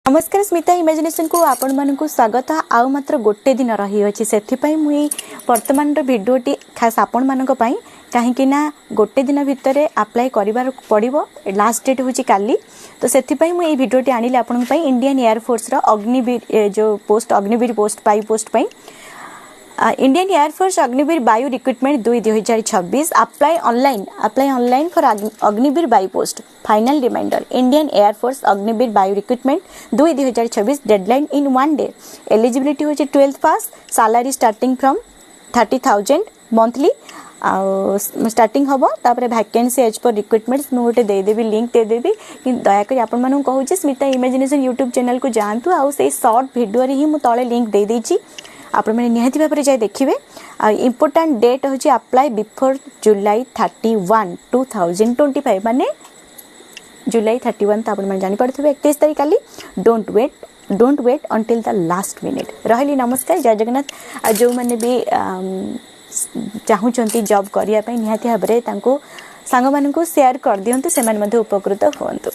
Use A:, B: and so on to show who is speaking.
A: नमस्कार स्मिता इमेजिनेशन को आपण मानक स्वागत आउ मात्र गोटे दिन रही अच्छी से मुझे वर्तमान भिडियोटी खास आपण मानक कहीं गोटे दिन भितर अप्लाई कर पड़ो लास्ट डेट हूँ काली तो से मुझे भिडियोटी आनी आपण इंडियन एयरफोर्स अग्निवीर जो पोस्ट अग्निवीर पोस्ट पाई post Indian air force Agniveer Vayu recruitment 2026 apply online for Agniveer Vayu post final reminder Indian air force Agniveer Vayu recruitment 2026 deadline in 1 day eligibility होची 12th pass salary starting from 30,000 monthly starting हम तापर वैकेंसी एज पर रिक्रुटमेंट मुझे गोटे देदेवी link देदेवी कि दयाकोरी आपण मानू कहूँ स्मिता इमेजिनेशन यूट्यूब चैनल को जातु आउ से शॉर्ट वीडियो ही मुझे तले लिंक दे देछि आपण मैंने निहाती भाव जाए देखिए इम्पोर्टाट डेट हूँ अप्लाई बिफोर जुलाई 31 2025 माने जुलाई 31 तो आप जानीपे 31 तारीख काली don't wait until the last minute रही नमस्कार जय जगन्नाथ जो मैंने भी चाहूँगी जॉब करने निहाती भाव सांग मानू शेयर कर दिंतु से उपकृत हुंतु।